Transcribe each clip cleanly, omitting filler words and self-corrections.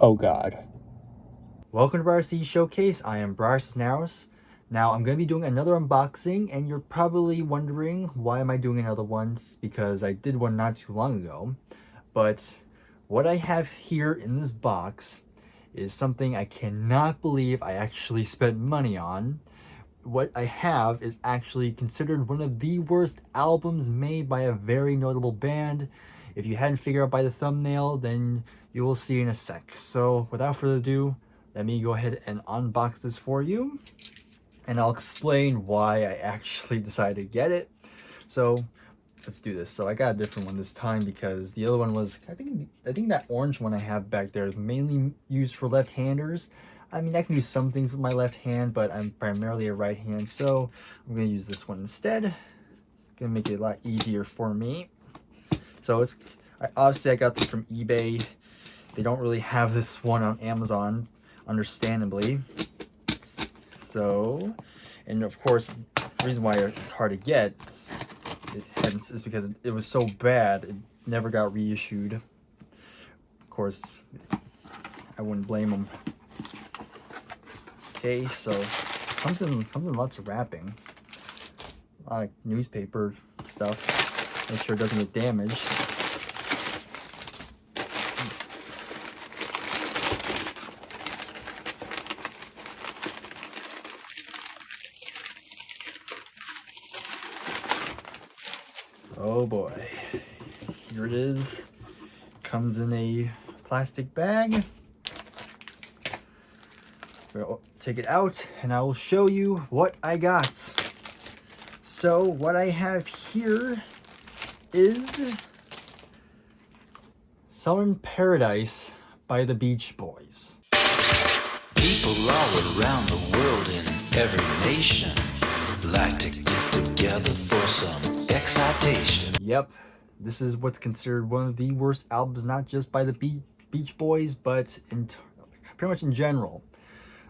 Oh God. Welcome to Bryer Showcase. I am Bryer. Now I'm going to be doing another unboxing, and you're probably wondering why am I doing another one? Because I did one not too long ago. But what I have here in this box is something I cannot believe I actually spent money on. What I have is actually considered one of the worst albums made by a very notable band. If you hadn't figured out by the thumbnail, then you will see in a sec. So without further ado, let me go ahead and unbox this for you, and I'll explain why I actually decided to get it. So let's do this. So I got a different one this time because the other one was, I think that orange one I have back there is mainly used for left-handers. I mean, I can do some things with my left hand, but I'm primarily a right hand, so I'm gonna use this one instead. Gonna make it a lot easier for me. So obviously I got this from eBay. They don't really have this one on Amazon, understandably. So, and of course, the reason why it's hard to get is because it was so bad, it never got reissued. Of course, I wouldn't blame them. Okay, so comes in lots of wrapping, a lot of newspaper stuff. Make sure it doesn't get damaged. Oh boy, here it is. Comes in a plastic bag. We'll take it out and I will show you what I got. So what I have here is Summer in Paradise by the Beach Boys. People all around the world in every nation like to get together for some excitation. Yep, this is what's considered one of the worst albums, not just by the Beach Boys, but pretty much in general.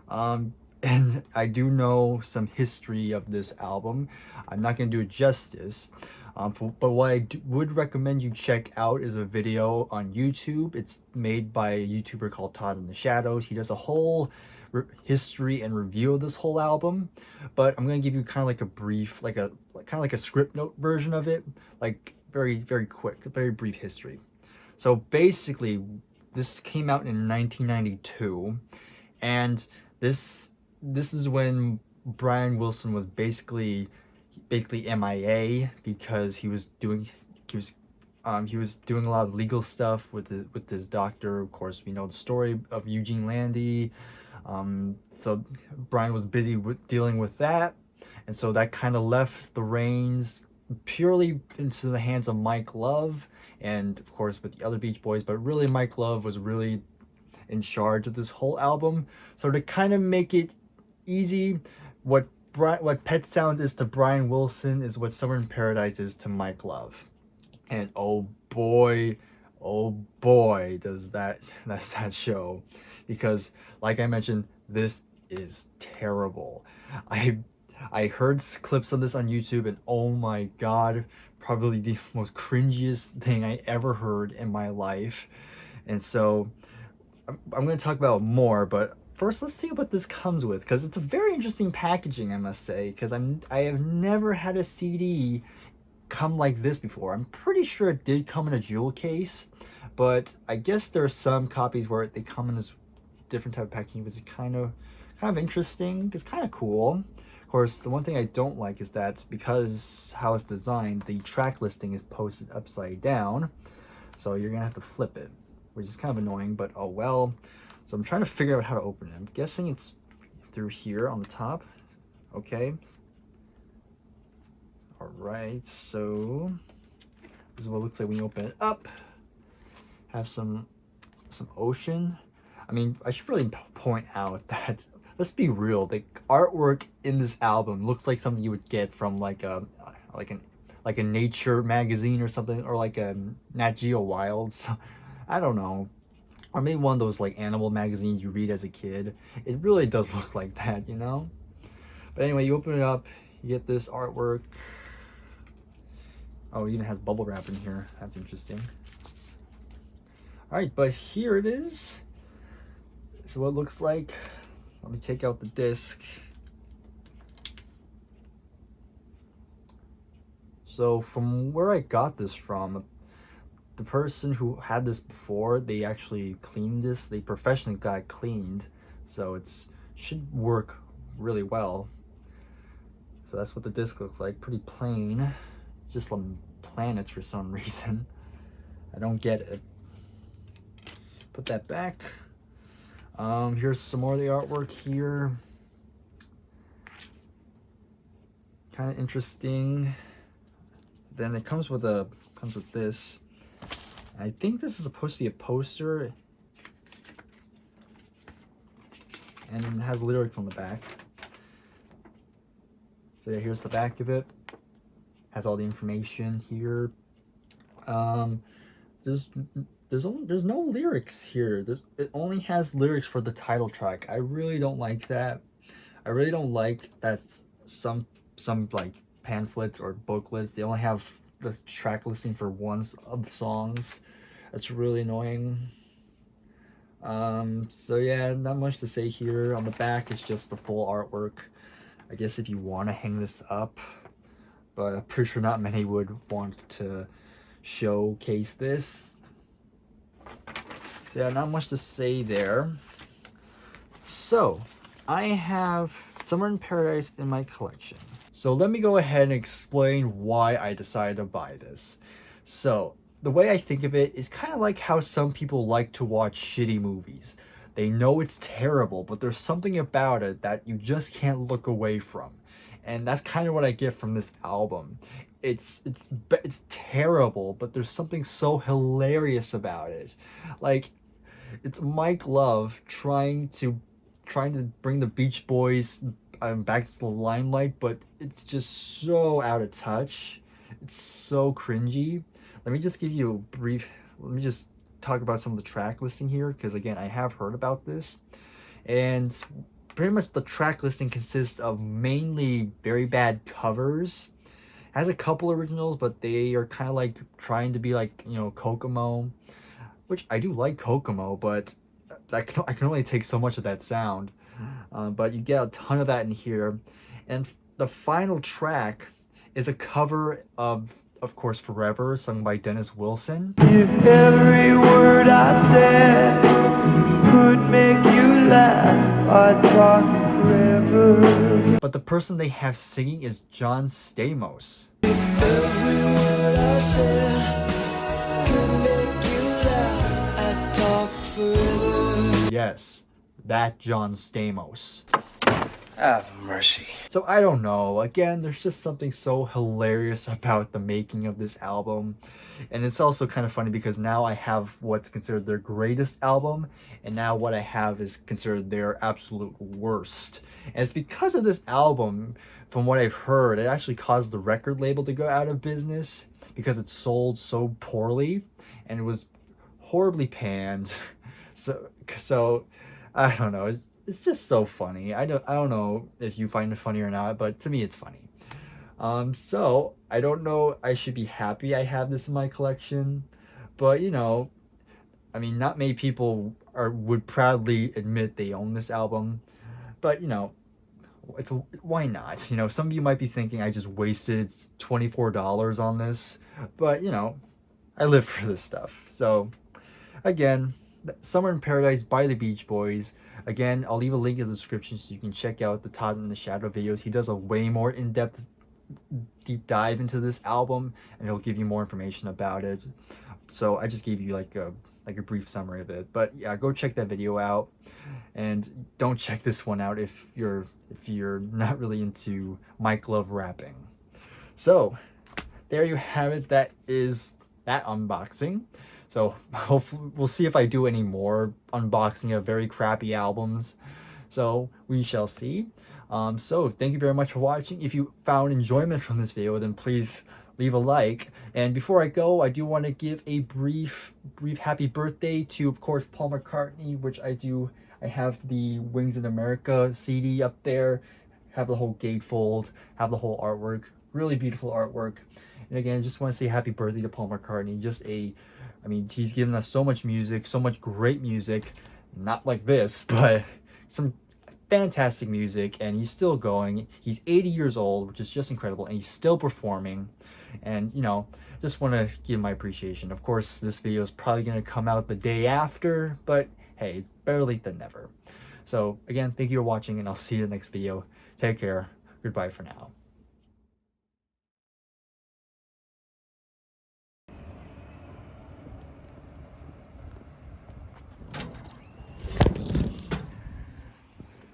And I do know some history of this album. I'm not going to do it justice. But what I would recommend you check out is a video on YouTube. It's made by a YouTuber called Todd in the Shadows. He does a whole history and review of this whole album. But I'm going to give you kind of like a brief, kind of like a script note version of it. Like very, very quick, very brief history. So basically, this came out in 1992. And this is when Brian Wilson was basically MIA because he was doing a lot of legal stuff with his doctor. Of course, we know the story of Eugene Landy. So Brian was busy dealing with that, and so that kind of left the reins purely into the hands of Mike Love, and of course with the other Beach Boys. But really, Mike Love was really in charge of this whole album. So to kind of make it easy, what Pet Sounds is to Brian Wilson is what Summer in Paradise is to Mike Love. And oh boy, does that show. Because like I mentioned, this is terrible. I heard clips of this on YouTube, and oh my god, probably the most cringiest thing I ever heard in my life. And so I'm going to talk about more, but first let's see what this comes with, because it's a very interesting packaging, I must say, because I have never had a CD come like this before. I'm pretty sure it did come in a jewel case, but I guess there are some copies where they come in this different type of packaging, which is kind of interesting. It's kind of cool. Of course, the one thing I don't like is that because how it's designed, the track listing is posted upside down, so you're gonna have to flip it, which is kind of annoying, but oh well. So I'm trying to figure out how to open it. I'm guessing it's through here on the top. Okay. All right, so this is what it looks like when you open it up. Have some ocean. I mean, I should really point out that, let's be real, the artwork in this album looks like something you would get from like a nature magazine or something, or like a Nat Geo Wild. So, I don't know. Or maybe one of those like animal magazines you read as a kid. It really does look like that, you know? But anyway, you open it up, you get this artwork. Oh, it even has bubble wrap in here. That's interesting. All right, but here it is. This is what it looks like. Let me take out the disc. So from where I got this from, the person who had this before, they actually cleaned this. They professionally got it cleaned, so it's should work really well. So that's what the disc looks like. Pretty plain, just some planets for some reason. I don't get it. Put that back. Here's some more of the artwork here. Kind of interesting. Then it comes with this. I think this is supposed to be a poster, and it has lyrics on the back. So yeah, here's the back of it. Has all the information here. There's no lyrics here. It only has lyrics for the title track. I really don't like that. I really don't like that some like pamphlets or booklets, they only have the track listing for one of the songs. That's really annoying. So yeah, not much to say here. On the back it's just the full artwork. I guess if you want to hang this up, but I'm pretty sure not many would want to showcase this. So yeah, not much to say there. So I have Summer in Paradise in my collection. So let me go ahead and explain why I decided to buy this. So the way I think of it is kind of like how some people like to watch shitty movies. They know it's terrible, but there's something about it that you just can't look away from. And that's kind of what I get from this album. It's terrible, but there's something so hilarious about it. Like, it's Mike Love trying to bring the Beach Boys back to the limelight, but it's just so out of touch. It's so cringy. Let me just give you a brief, let me just talk about some of the track listing here, because again, I have heard about this. And pretty much the track listing consists of mainly very bad covers. It has a couple originals, but they are kind of like trying to be like, you know, Kokomo, which I do like Kokomo, but I can only take so much of that sound. But you get a ton of that in here. And the final track is a cover of course, Forever, sung by Dennis Wilson. If every word I said could make you laugh, I'd talk forever. But the person they have singing is John Stamos. If every word I said could make you laugh, I'd talk forever. Yes, that John Stamos. Have mercy. So I don't know. Again, there's just something so hilarious about the making of this album. And it's also kind of funny because now I have what's considered their greatest album, and now what I have is considered their absolute worst. And it's because of this album, from what I've heard, it actually caused the record label to go out of business because it sold so poorly and it was horribly panned. So I don't know. It's just so funny. I don't know if you find it funny or not, but to me it's funny. So I don't know, I should be happy I have this in my collection, but you know, I mean, not many people would proudly admit they own this album, but you know, why not? You know, some of you might be thinking I just wasted $24 on this, but you know, I live for this stuff. So again, Summer in Paradise by the Beach Boys. Again, I'll leave a link in the description so you can check out the Todd in the Shadow videos. He does a way more in-depth deep dive into this album, and he'll give you more information about it. So I just gave you like a brief summary of it. But yeah, go check that video out, and don't check this one out if you're not really into Mike Love rapping. So there you have it. That is that unboxing. So hopefully we'll see if I do any more unboxing of very crappy albums. So we shall see. So thank you very much for watching. If you found enjoyment from this video, then please leave a like. And before I go, I do want to give a brief happy birthday to, of course, Paul McCartney, which I do. I have the Wings in America CD up there, have the whole gatefold, have the whole artwork, really beautiful artwork. And again, just want to say happy birthday to Paul McCartney. I mean, he's given us so much music, so much great music. not like this, but some fantastic music, and he's still going. He's 80 years old, which is just incredible, and he's still performing. And you know, just want to give my appreciation. Of course, this video is probably going to come out the day after, but hey, it's better late than never. So again, thank you for watching, and I'll see you in the next video. Take care. Goodbye for now.